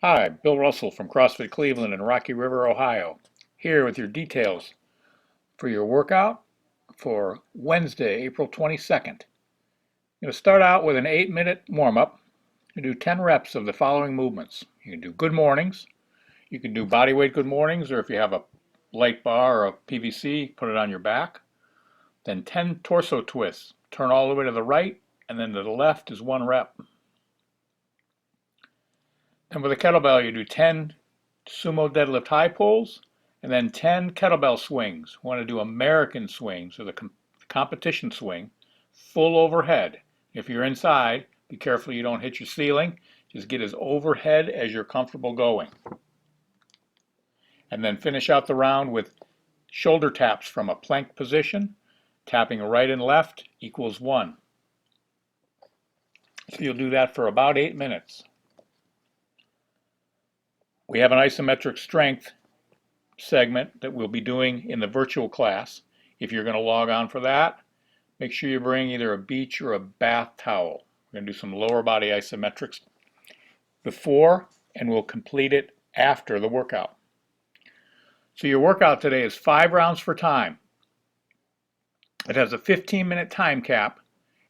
Hi, Bill Russell from CrossFit Cleveland in Rocky River, Ohio, here with your details for your workout for Wednesday, April 22nd. I'm going to start out with an 8-minute warm-up. You do 10 reps of the following movements. You can do good mornings. You can do body weight good mornings, or if you have a light bar or a PVC, put it on your back. Then 10 torso twists. Turn all the way to the right, and then to the left is 1 rep. And with a kettlebell, you do 10 Sumo Deadlift high pulls, and then 10 kettlebell swings. We want to do American swings, or the competition swing, full overhead. If you're inside, be careful you don't hit your ceiling. Just get as overhead as you're comfortable going. And then finish out the round with shoulder taps from a plank position. Tapping right and left equals 1. So you'll do that for about 8 minutes. We have an isometric strength segment that we'll be doing in the virtual class. If you're going to log on for that, make sure you bring either a beach or a bath towel. We're going to do some lower body isometrics before, and we'll complete it after the workout. So your workout today is 5 rounds for time. It has a 15-minute time cap,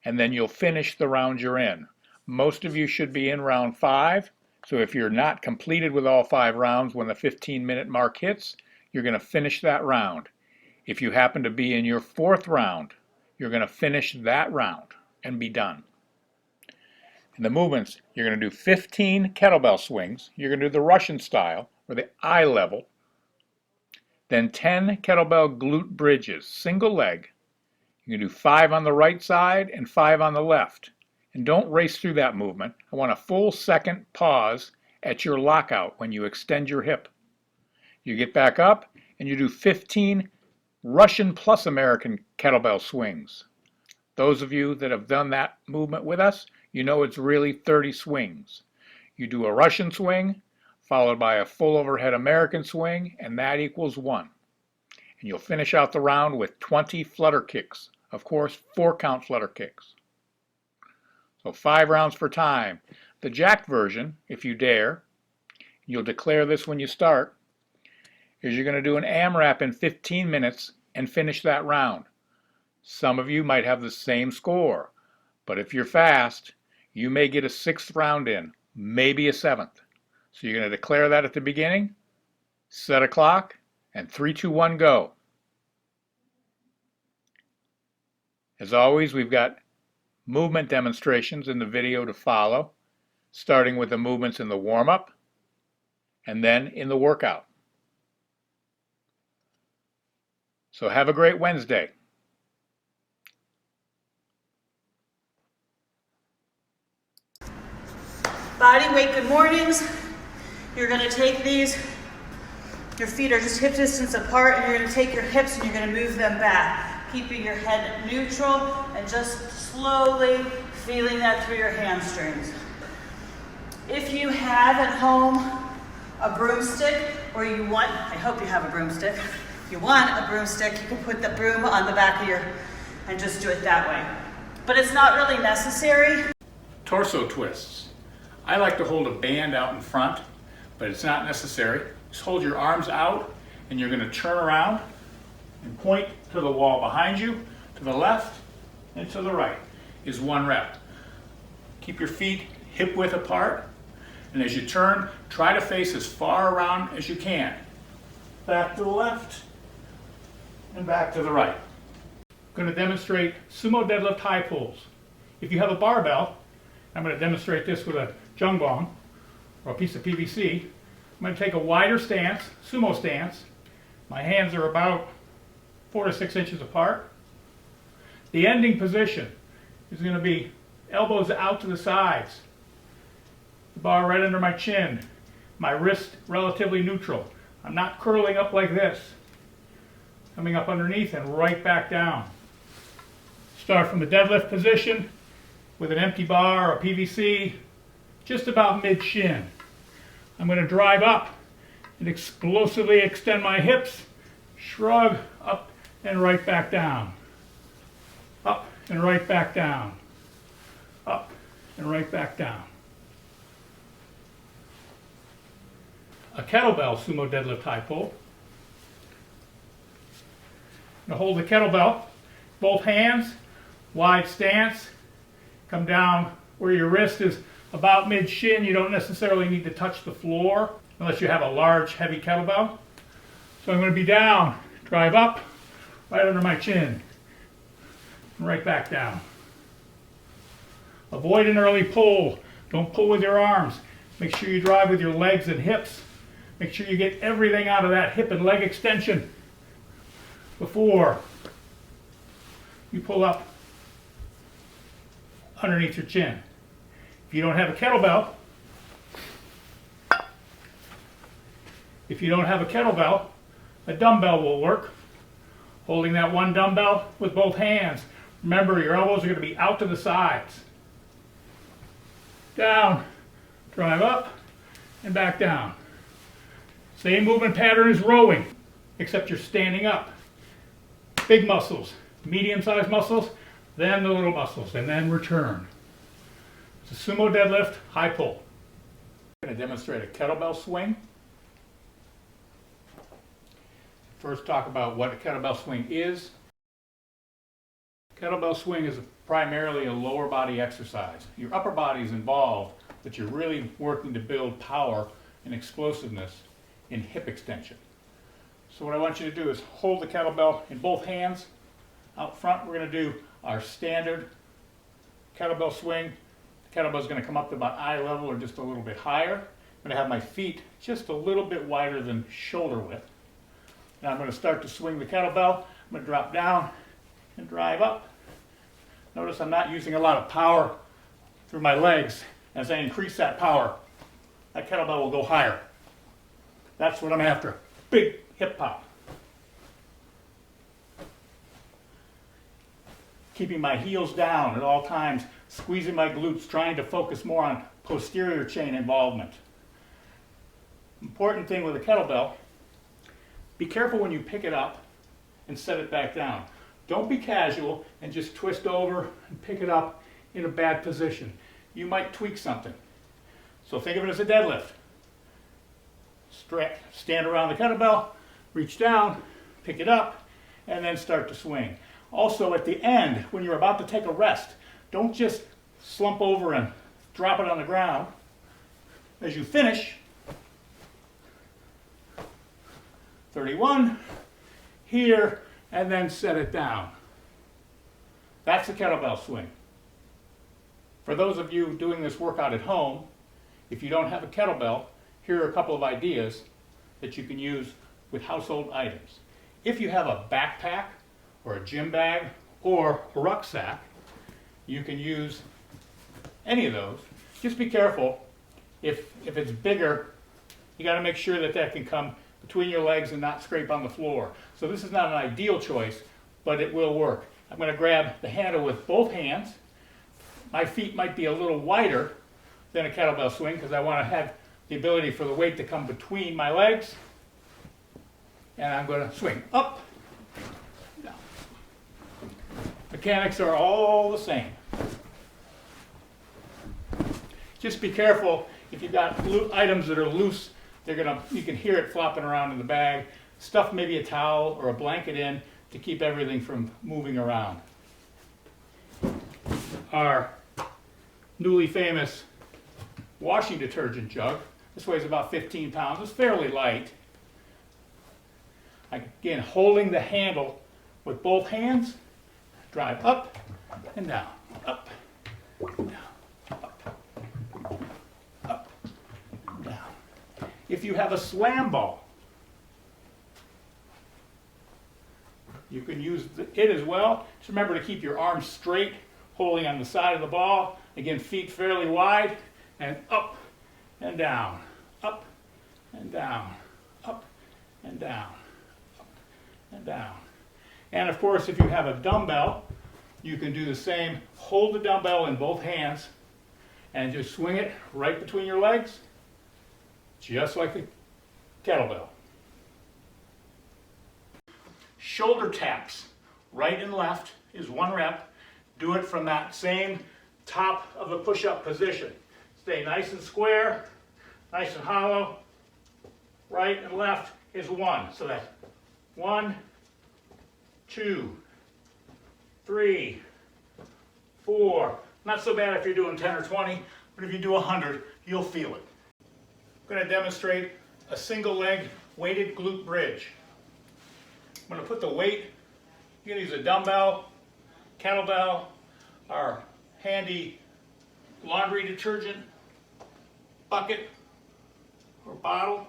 and then you'll finish the round you're in. Most of you should be in round 5. So if you're not completed with all 5 rounds when the 15-minute mark hits, you're going to finish that round. If you happen to be in your 4th round, you're going to finish that round and be done. And the movements, you're going to do 15 kettlebell swings. You're going to do the Russian style, or the eye level. Then 10 kettlebell glute bridges, single leg. You can do 5 on the right side and 5 on the left. And don't race through that movement. I want a full second pause at your lockout when you extend your hip. You get back up and you do 15 Russian plus American kettlebell swings. Those of you that have done that movement with us, you know it's really 30 swings. You do a Russian swing followed by a full overhead American swing, and that equals 1. And you'll finish out the round with 20 flutter kicks. Of course, 4-count flutter kicks. So 5 rounds for time. The jacked version, if you dare, you'll declare this when you start, is you're going to do an AMRAP in 15 minutes and finish that round. Some of you might have the same score, but if you're fast, you may get a 6th round in, maybe a 7th. So you're going to declare that at the beginning, set a clock, and 3, 2, 1, go. As always, we've got movement demonstrations in the video to follow, starting with the movements in the warm-up and then in the workout. So have a great Wednesday. Body weight good mornings. You're going to take these, your feet are just hip distance apart, and you're going to take your hips and you're going to move them back, keeping your head neutral and just slowly feeling that through your hamstrings. If you have at home a broomstick, or you want, I hope you have a broomstick. If you want a broomstick, you can put the broom on the back of your, and just do it that way. But it's not really necessary. Torso twists. I like to hold a band out in front, but it's not necessary. Just hold your arms out, and you're going to turn around and point to the wall behind you, to the left and to the right is 1 rep. Keep your feet hip width apart, and as you turn, try to face as far around as you can. Back to the left and back to the right. I'm going to demonstrate Sumo Deadlift high pulls. If you have a barbell, I'm going to demonstrate this with a jungbong or a piece of PVC. I'm going to take a wider stance, sumo stance. My hands are about 4 to 6 inches apart. The ending position is going to be elbows out to the sides, the bar right under my chin, my wrist relatively neutral. I'm not curling up like this. Coming up underneath and right back down. Start from the deadlift position with an empty bar or PVC just about mid-shin. I'm going to drive up and explosively extend my hips, shrug up and right back down. Up and right back down. Up and right back down. a kettlebell sumo deadlift high pull. Now hold the kettlebell, both hands, wide stance, come down where your wrist is about mid-shin. You don't necessarily need to touch the floor unless you have a large, heavy kettlebell. So I'm going to be down, drive up, right under my chin, and right back down. Avoid an early pull. Don't pull with your arms. Make sure you drive with your legs and hips. Make sure you get everything out of that hip and leg extension before you pull up underneath your chin. If you don't have a kettlebell, a dumbbell will work. Holding that one dumbbell with both hands. Remember, your elbows are going to be out to the sides. Down, drive up, and back down. Same movement pattern as rowing, except you're standing up. Big muscles, medium-sized muscles, then the little muscles, and then return. It's a sumo deadlift, high pull. I'm going to demonstrate a kettlebell swing. First, talk about what a kettlebell swing is. Kettlebell swing is primarily a lower body exercise. Your upper body is involved, but you're really working to build power and explosiveness in hip extension. So what I want you to do is hold the kettlebell in both hands. Out front, we're going to do our standard kettlebell swing. The kettlebell is going to come up to about eye level or just a little bit higher. I'm going to have my feet just a little bit wider than shoulder width. Now I'm going to start to swing the kettlebell. I'm going to drop down and drive up. Notice I'm not using a lot of power through my legs. As I increase that power, that kettlebell will go higher. That's what I'm after. Big hip pop. Keeping my heels down at all times, squeezing my glutes, trying to focus more on posterior chain involvement. Important thing with a kettlebell, be careful when you pick it up and set it back down. Don't be casual and just twist over and pick it up in a bad position. You might tweak something. So think of it as a deadlift. Stand around the kettlebell, reach down, pick it up, and then start to swing. Also at the end, when you're about to take a rest, don't just slump over and drop it on the ground. As you finish, 31, here, and then set it down. That's a kettlebell swing. For those of you doing this workout at home, if you don't have a kettlebell, here are a couple of ideas that you can use with household items. If you have a backpack or a gym bag or a rucksack, you can use any of those. Just be careful. If it's bigger, you got to make sure that that can come between your legs and not scrape on the floor. So this is not an ideal choice, but it will work. I'm going to grab the handle with both hands. My feet might be a little wider than a kettlebell swing because I want to have the ability for the weight to come between my legs. And I'm going to swing up, down. Mechanics are all the same. Just be careful if you've got items that are loose, you can hear it flopping around in the bag. Stuff maybe a towel or a blanket in to keep everything from moving around. Our newly famous washing detergent jug. This weighs about 15 pounds. It's fairly light. Again, holding the handle with both hands, drive up and down, up, down, up, up, down. If you have a slam ball, you can use it as well. Just remember to keep your arms straight, holding on the side of the ball. Again, feet fairly wide, and up and down, up and down, up and down, up and down. And of course, if you have a dumbbell, you can do the same. Hold the dumbbell in both hands and just swing it right between your legs, just like the kettlebell. Shoulder taps, right and left, is 1 rep. Do it from that same top of the push-up position. Stay nice and square, nice and hollow. right and left is 1. So that's 1, 2, 3, 4. Not so bad if you're doing 10 or 20, but if you do 100, you'll feel it. I'm going to demonstrate a single leg weighted glute bridge. I'm going to put the weight, you can use a dumbbell, kettlebell, or handy laundry detergent bucket or bottle.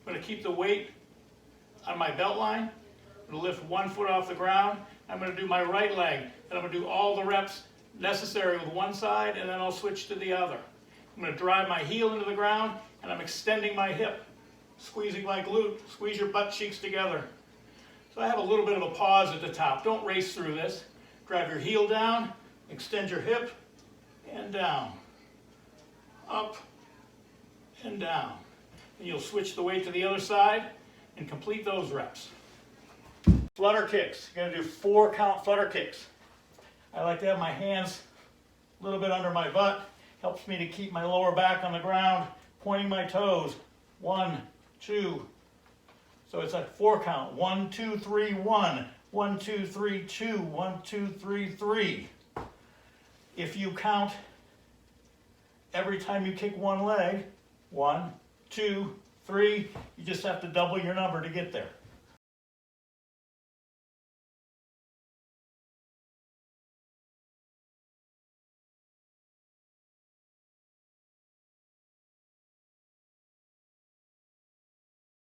I'm going to keep the weight on my belt line. I'm going to lift 1 foot off the ground. I'm going to do my right leg, and I'm going to do all the reps necessary with one side, and then I'll switch to the other. I'm going to drive my heel into the ground, and I'm extending my hip, squeezing my glute. Squeeze your butt cheeks together. So I have a little bit of a pause at the top. Don't race through this. Drive your heel down, extend your hip, and down. Up and down. And you'll switch the weight to the other side and complete those reps. Flutter kicks. You're going to do 4 count flutter kicks. I like to have my hands a little bit under my butt. Helps me to keep my lower back on the ground, pointing my toes. 1, 2. So it's like 4 count. 1, 2, 3, 1. 1, 2, 3, 2. 1, 2, 3, 3. If you count every time you kick one leg, 1, 2, 3, you just have to double your number to get there.